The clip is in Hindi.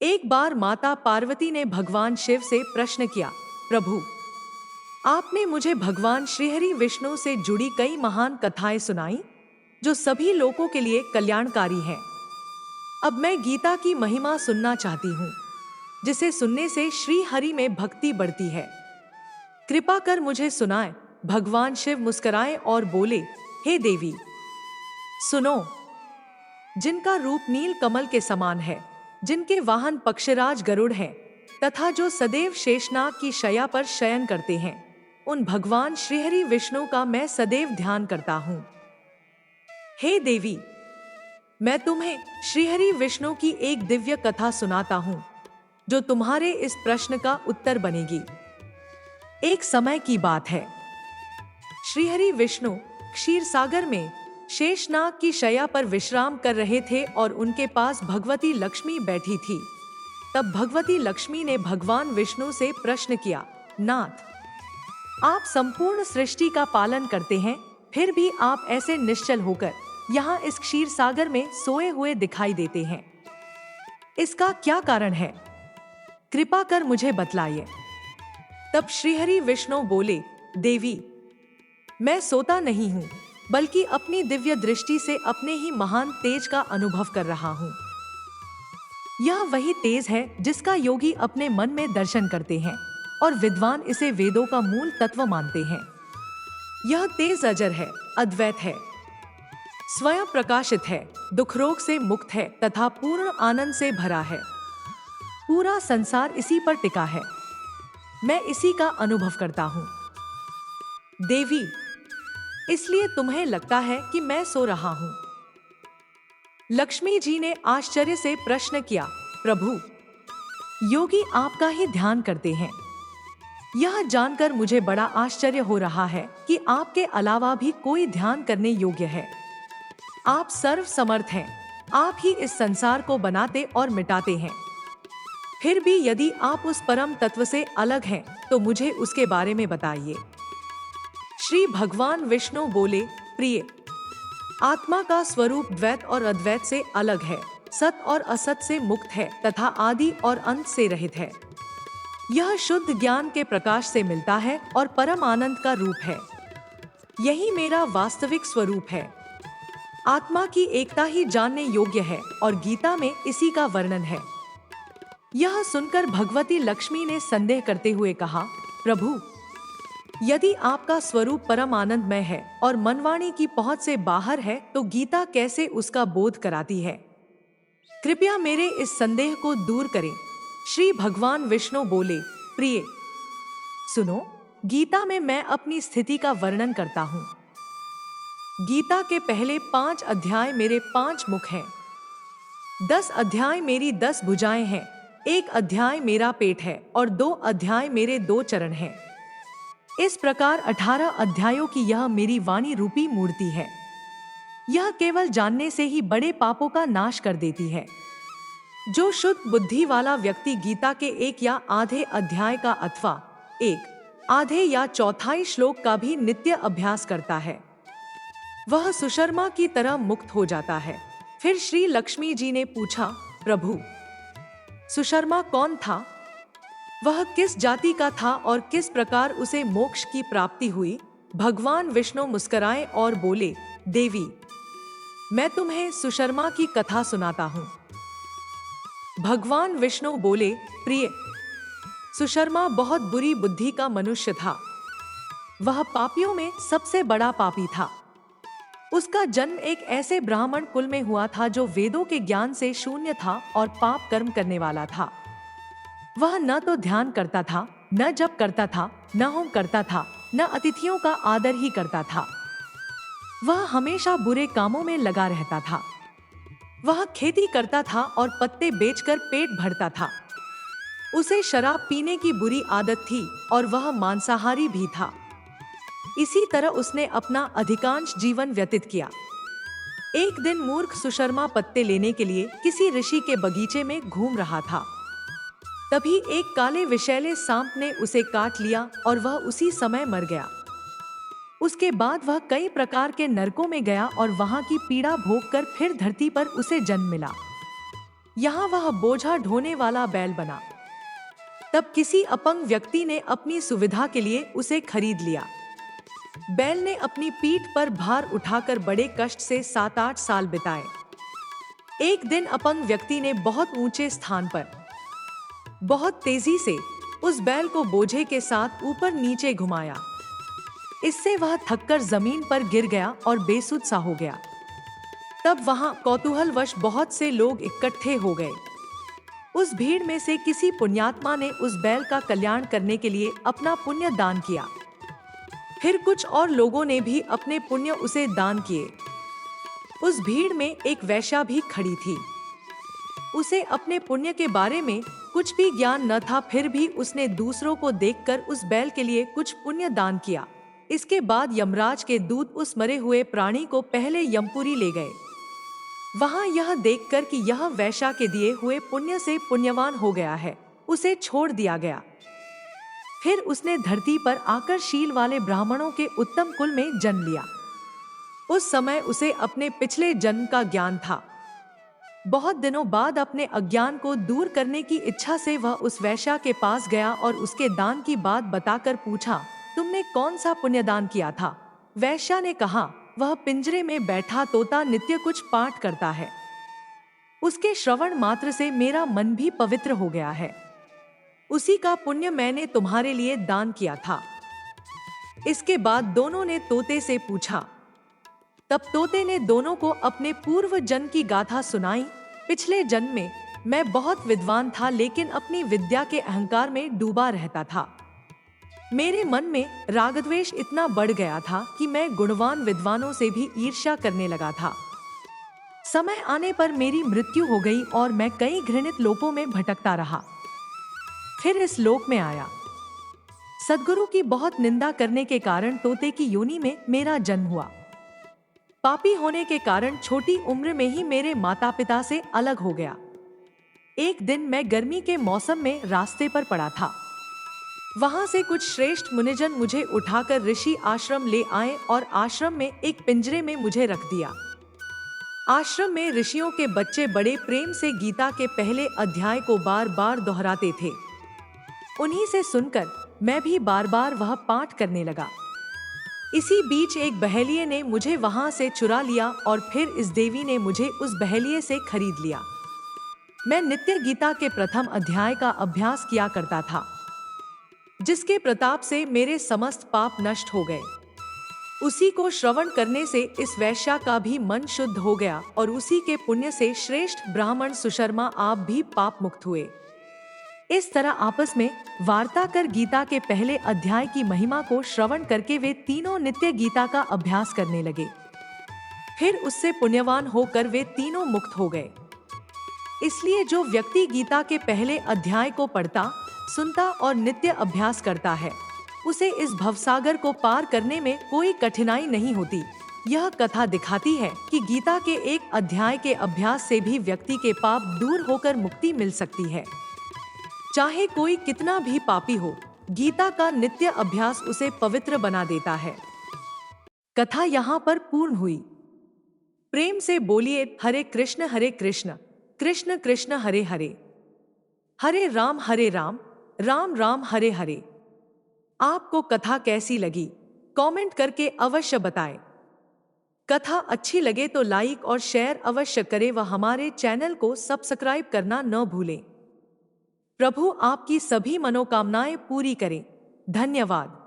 एक बार माता पार्वती ने भगवान शिव से प्रश्न किया, प्रभु, आपने मुझे भगवान श्रीहरि विष्णु से जुड़ी कई महान कथाएं सुनाई जो सभी लोगों के लिए कल्याणकारी हैं। अब मैं गीता की महिमा सुनना चाहती हूँ, जिसे सुनने से श्री हरि में भक्ति बढ़ती है। कृपा कर मुझे सुनाएं। भगवान शिव मुस्कुराए और बोले, हे देवी, सुनो। जिनका रूप नील कमल के समान है, जिनके वाहन पक्षराज गरुड़ हैं, तथा जो सदैव शेषनाग की शैया पर शयन करते हैं, उन भगवान श्रीहरि विष्णु का मैं सदैव ध्यान करता हूँ। हे देवी, मैं तुम्हें श्रीहरि विष्णु की एक दिव्य कथा सुनाता हूँ, जो तुम्हारे इस प्रश्न का उत्तर बनेगी। एक समय की बात है, श्रीहरि विष्णु क्षीर सागर में शेषनाग की शैया पर विश्राम कर रहे थे और उनके पास भगवती लक्ष्मी बैठी थी। तब भगवती लक्ष्मी ने भगवान विष्णु से प्रश्न किया, नाथ, आप संपूर्ण सृष्टि का पालन करते हैं, फिर भी आप ऐसे निश्चल होकर यहाँ इस क्षीर सागर में सोए हुए दिखाई देते हैं। इसका क्या कारण है? कृपा कर मुझे बतलाइए। तब श्रीहरि विष्णु बोले, देवी, मैं सोता नहीं हूँ, बल्कि अपनी दिव्य दृष्टि से अपने ही महान तेज का अनुभव कर रहा हूँ। यह वही तेज है जिसका योगी अपने मन में दर्शन करते हैं और विद्वान इसे वेदों का मूल तत्व मानते हैं। यह तेज अजर है, अद्वैत है, स्वयं प्रकाशित है, दुख रोग से मुक्त है तथा पूर्ण आनंद से भरा है। पूरा संसार इसी पर टिका है। मैं इसी का अनुभव करता हूँ। देवी, इसलिए तुम्हें लगता है कि मैं सो रहा हूँ। लक्ष्मी जी ने आश्चर्य से प्रश्न किया, प्रभु, योगी आपका ही ध्यान करते हैं। यह जानकर मुझे बड़ा आश्चर्य हो रहा है कि आपके अलावा भी कोई ध्यान करने योग्य है। आप सर्व समर्थ हैं, आप ही इस संसार को बनाते और मिटाते हैं। फिर भी यदि आप उस परम तत्व से अलग हैं, तो मुझे उसके बारे में बताइए। श्री भगवान विष्णु बोले, प्रिय, आत्मा का स्वरूप द्वैत और अद्वैत से अलग है, सत और असत से मुक्त है तथा आदि और अंत से रहित है। यह शुद्ध ज्ञान के प्रकाश से मिलता है और परम आनंद का रूप है। यही मेरा वास्तविक स्वरूप है। आत्मा की एकता ही जानने योग्य है और गीता में इसी का वर्णन है। यह सुनकर भगवती लक्ष्मी ने संदेह करते हुए कहा, प्रभु, यदि आपका स्वरूप परम आनंदमय है और मनवाणी की पहुंच से बाहर है, तो गीता कैसे उसका बोध कराती है? कृपया मेरे इस संदेह को दूर करें। श्री भगवान विष्णु बोले, प्रिय, सुनो, गीता में मैं अपनी स्थिति का वर्णन करता हूँ। गीता के पहले 5 अध्याय मेरे 5 मुख हैं, 10 अध्याय मेरी 10 भुजाएं हैं, 1 अध्याय मेरा पेट है और 2 अध्याय मेरे 2 चरण हैं। इस प्रकार 18 अध्यायों की यह मेरी वाणी रूपी मूर्ति है। यह केवल जानने से ही बड़े पापों का नाश कर देती है। जो शुद्ध बुद्धि वाला व्यक्ति गीता के 1 या आधे अध्याय का अथवा 1 आधे या चौथाई श्लोक का भी नित्य अभ्यास करता है, वह सुशर्मा की तरह मुक्त हो जाता है। फिर श्री लक्ष्मी जी ने पूछा, प्रभु, सुशर्मा कौन था? वह किस जाति का था और किस प्रकार उसे मोक्ष की प्राप्ति हुई? भगवान विष्णु मुस्कुराए और बोले, देवी, मैं तुम्हें सुशर्मा की कथा सुनाता हूँ। भगवान विष्णु बोले, प्रिय, सुशर्मा बहुत बुरी बुद्धि का मनुष्य था। वह पापियों में सबसे बड़ा पापी था। उसका जन्म एक ऐसे ब्राह्मण कुल में हुआ था जो वेदों के ज्ञान से शून्य था और पाप कर्म करने वाला था। वह न तो ध्यान करता था, न जप करता था, न होम करता था, न अतिथियों का आदर ही करता था। वह हमेशा बुरे कामों में लगा रहता था। वह खेती करता था और पत्ते बेचकर पेट भरता था। उसे शराब पीने की बुरी आदत थी और वह मांसाहारी भी था। इसी तरह उसने अपना अधिकांश जीवन व्यतीत किया। एक दिन मूर्ख सुशर्मा पत्ते लेने के लिए किसी ऋषि के बगीचे में घूम रहा था। तभी एक काले विषैले सांप ने उसे काट लिया और वह उसी समय मर गया। उसके बाद वह कई प्रकार के नरकों में गया और वहां की पीड़ा भोगकर फिर धरती पर उसे जन्म मिला। यहाँ वह बोझा ढोने वाला बैल बना। तब किसी अपंग व्यक्ति ने अपनी सुविधा के लिए उसे खरीद लिया। बैल ने अपनी पीठ पर भार उठाकर बड़े कष्ट से 7-8 साल बिताए। एक दिन अपंग व्यक्ति ने बहुत ऊंचे स्थान पर बहुत तेजी से उस बैल को बोझे के साथ ऊपर नीचे घुमाया। इससे वह थककर जमीन पर गिर गया और बेसुध सा हो गया। तब वहां कौतूहलवश बहुत से लोग इकट्ठे हो गए। उस भीड़ में से किसी पुण्यात्मा ने उस बैल का कल्याण करने के लिए अपना पुण्य दान किया। फिर कुछ और लोगों ने भी अपने पुण्य उसे दान किए। उस भीड़ में एक वैश्या भी खड़ी थी। उसे अपने पुण्य के बारे में कुछ भी ज्ञान न था, फिर भी उसने दूसरों को देखकर उस बैल के लिए कुछ पुण्य दान किया। इसके बाद यमराज के दूत उस मरे हुए प्राणी को पहले यमपुरी ले गए। वहां यह देखकर कि यह वैश्या के दिए हुए पुण्य से पुण्यवान हो गया है, उसे छोड़ दिया गया। फिर उसने धरती पर आकर शील वाले ब्राह्मणों के उत्तम कुल में जन्म लिया। उस समय उसे अपने पिछले जन्म का ज्ञान था। बहुत दिनों बाद अपने अज्ञान को दूर करने की इच्छा से वह उस वैश्या के पास गया और उसके दान की बात बताकर पूछा, तुमने कौन सा पुण्य दान किया था? वैश्या ने कहा, वह पिंजरे में बैठा तोता नित्य कुछ पाठ करता है। उसके श्रवण मात्र से मेरा मन भी पवित्र हो गया है। उसी का पुण्य मैंने तुम्हारे लिए दान किया था। इसके बाद दोनों ने तोते से पूछा। तब तोते ने दोनों को अपने पूर्व जन्म की गाथा सुनाई। पिछले जन्म में मैं बहुत विद्वान था, लेकिन अपनी विद्या के अहंकार में डूबा रहता था। मेरे मन में रागद्वेष इतना बढ़ गया था कि मैं गुणवान विद्वानों से भी ईर्ष्या करने लगा था। समय आने पर मेरी मृत्यु हो गई और मैं कई घृणित लोकों में भटकता रहा। फिर इस लोक में आया। सद्गुरु की बहुत निंदा करने के कारण तोते की योनि में मेरा जन्म हुआ। पापी होने के कारण छोटी उम्र में ही मेरे माता पिता से अलग हो गया। एक दिन मैं गर्मी के मौसम में रास्ते पर पड़ा था। वहां से कुछ श्रेष्ठ मुनिजन मुझे उठाकर ऋषि आश्रम ले आए और आश्रम में एक पिंजरे में मुझे रख दिया। आश्रम में ऋषियों के बच्चे बड़े प्रेम से गीता के पहले अध्याय को बार बार दोहराते थे। उन्हीं से सुनकर मैं भी बार बार वह पाठ करने लगा। इसी बीच एक बहेलिये ने मुझे वहां से चुरा लिया और फिर इस देवी ने मुझे उस बहेलिये से खरीद लिया। मैं नित्य गीता के प्रथम अध्याय का अभ्यास किया करता था, जिसके प्रताप से मेरे समस्त पाप नष्ट हो गए। उसी को श्रवण करने से इस वैश्या का भी मन शुद्ध हो गया और उसी के पुण्य से श्रेष्ठ ब्राह्मण सुशर्मा आप भी पाप मुक्त हुए। इस तरह आपस में वार्ता कर गीता के पहले अध्याय की महिमा को श्रवण करके वे तीनों नित्य गीता का अभ्यास करने लगे। फिर उससे पुण्यवान होकर वे तीनों मुक्त हो गए। इसलिए जो व्यक्ति गीता के पहले अध्याय को पढ़ता, सुनता और नित्य अभ्यास करता है, उसे इस भवसागर को पार करने में कोई कठिनाई नहीं होती। यह कथा दिखाती है कि गीता के एक अध्याय के अभ्यास से भी व्यक्ति के पाप दूर होकर मुक्ति मिल सकती है। चाहे कोई कितना भी पापी हो, गीता का नित्य अभ्यास उसे पवित्र बना देता है। कथा यहाँ पर पूर्ण हुई। प्रेम से बोलिए हरे कृष्ण कृष्ण कृष्ण हरे हरे, हरे राम राम राम हरे हरे। आपको कथा कैसी लगी कमेंट करके अवश्य बताएं। कथा अच्छी लगे तो लाइक और शेयर अवश्य करें व हमारे चैनल को सब्सक्राइब करना न भूलें। प्रभु आपकी सभी मनोकामनाएं पूरी करें। धन्यवाद।